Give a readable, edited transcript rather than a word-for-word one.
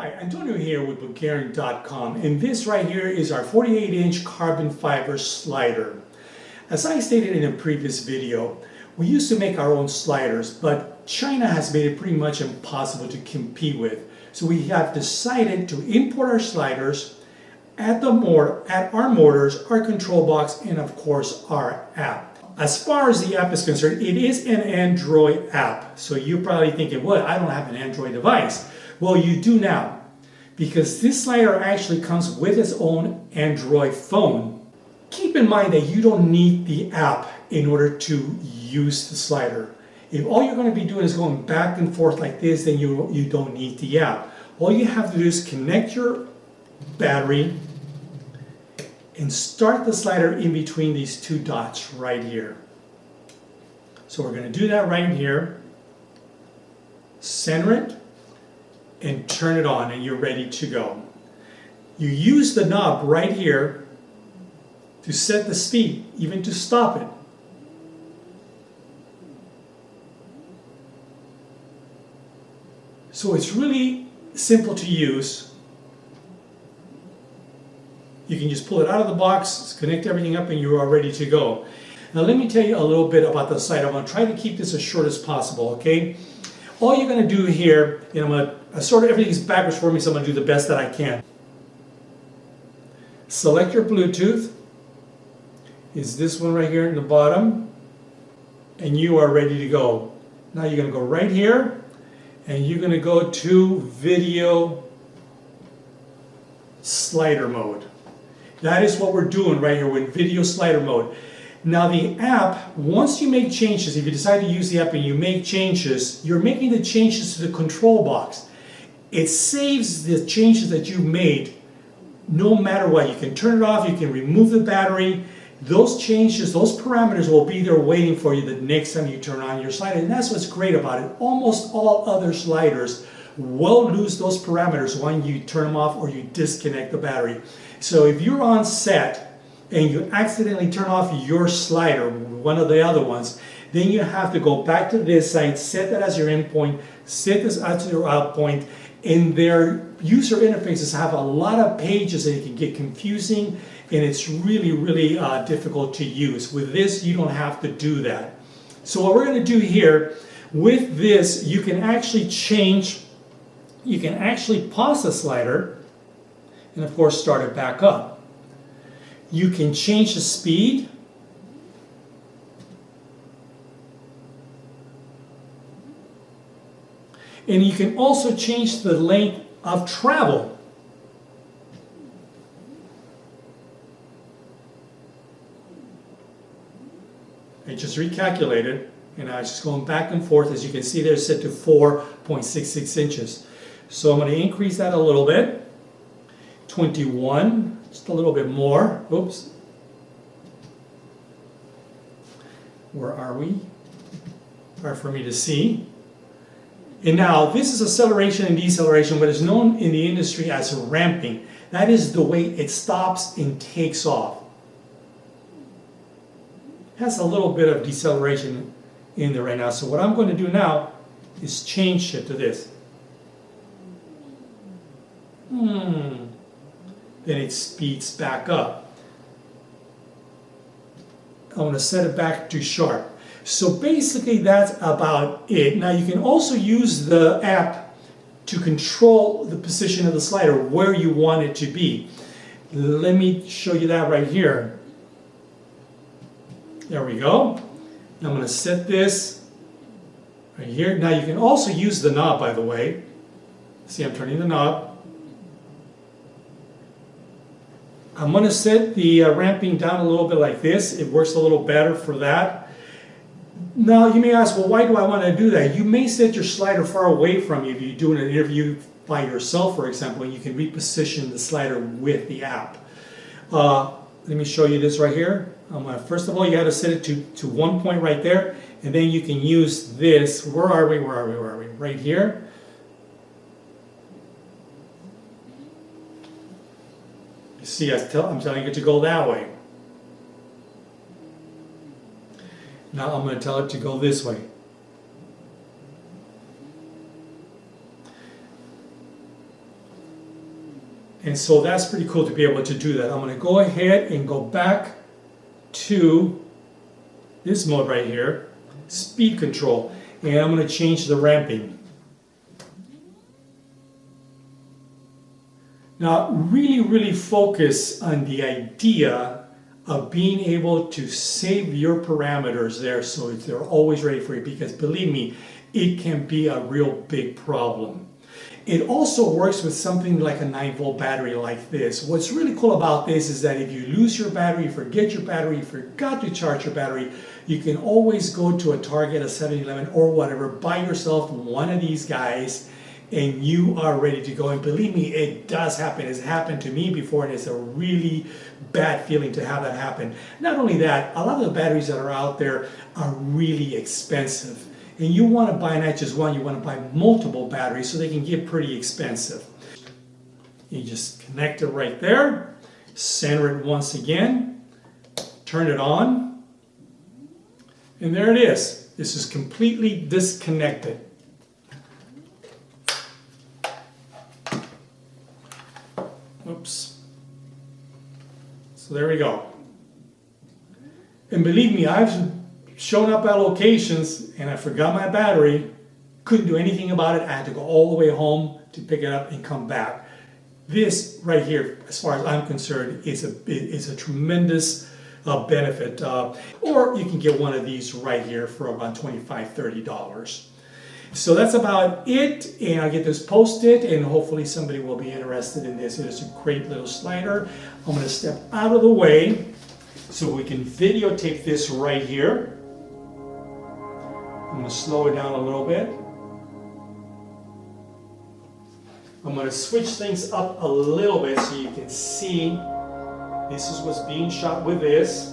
Hi, Antonio here with bugaren.com, and this right here is our 48-inch carbon fiber slider. As I stated in a previous video, we used to make our own sliders, but China has made it pretty much impossible to compete with. So we have decided to import our sliders, add our motors, our control box, and of course our app. As far as the app is concerned, it is an Android app. So you're probably thinking, well, I don't have an Android device. Well, you do now, because this slider actually comes with its own Android phone. Keep in mind that you don't need the app in order to use the slider. If all you're going to be doing is going back and forth like this, then you don't need the app. All you have to do is connect your battery and start the slider in between these two dots right here. So we're going to do that right here. Center it and turn it on, and you're ready to go. You use the knob right here to set the speed, even to stop it. So it's really simple to use. You can just pull it out of the box, connect everything up, and you are ready to go. Now let me tell you a little bit about the slider. I'm going to try to keep this as short as possible, okay? All you're going to do here, and I'm going to sort of everything's backwards for me, so I'm going to do the best that I can. Select your Bluetooth. It's this one right here in the bottom, and you are ready to go. Now you're going to go right here, and you're going to go to video slider mode. That is what we're doing right here with video slider mode. Now the app, once you make changes, if you decide to use the app and you make changes, you're making the changes to the control box. It saves the changes that you made no matter what. You can turn it off, you can remove the battery. Those changes, those parameters will be there waiting for you the next time you turn on your slider. And that's what's great about it. Almost all other sliders will lose those parameters when you turn them off or you disconnect the battery. So if you're on set and you accidentally turn off your slider, one of the other ones, then you have to go back to this side, set that as your endpoint, set this as your out point, and their user interfaces have a lot of pages that it can get confusing, and it's really difficult to use. With this, you don't have to do that. So what we're going to do here, with this, you can actually pause the slider, and of course start it back up. You can change the speed. And you can also change the length of travel. I just recalculated, and I was just going back and forth. As you can see there, it's set to 4.66 inches. So I'm going to increase that a little bit. 21, just a little bit more. Oops. Where are we? Hard for me to see. And now this is acceleration and deceleration, what is known in the industry as ramping. That is the way it stops and takes off. It has a little bit of deceleration in there right now. So what I'm going to do now is change it to this. Then it speeds back up. I'm going to set it back to sharp. So basically that's about it. Now you can also use the app to control the position of the slider, where you want it to be. Let me show you that right here. There we go. Now I'm going to set this right here. Now you can also use the knob, by the way. See, I'm turning the knob. I'm going to set the ramping down a little bit like this. It works a little better for that. Now you may ask, well, why do I want to do that? You may set your slider far away from you if you're doing an interview by yourself, for example, and you can reposition the slider with the app. Let me show you this right here. First of all, you got to set it to one point right there, and then you can use this. Where are we? Right here. You see, I'm telling it to go that way. Now I'm going to tell it to go this way. And so that's pretty cool to be able to do that. I'm going to go ahead and go back to this mode right here, speed control, and I'm going to change the ramping. Now, really focus on the idea of being able to save your parameters there so they're always ready for you, because believe me, it can be a real big problem. It also works with something like a 9-volt battery like this. What's really cool about this is that if you lose your battery, you forget your battery, you forgot to charge your battery, you can always go to a Target, a 7-Eleven, or whatever, buy yourself one of these guys, and you are ready to go. And believe me, it does happen. It's happened to me before, and it's a really bad feeling to have that happen. Not only that, a lot of the batteries that are out there are really expensive. And you want to buy not just one, you want to buy multiple batteries so they can get pretty expensive. You just connect it right there, center it once again, turn it on, and there it is. This is completely disconnected. Oops. So there we go. And believe me, I've shown up at locations and I forgot my battery, couldn't do anything about it. I had to go all the way home to pick it up and come back. This right here, as far as I'm concerned, is a tremendous benefit. Or you can get one of these right here for about $25, $30. So that's about it, and I'll get this posted, and hopefully somebody will be interested in this. It is a great little slider. I'm going to step out of the way so we can videotape this right here. I'm going to slow it down a little bit. I'm going to switch things up a little bit so you can see this is what's being shot with this.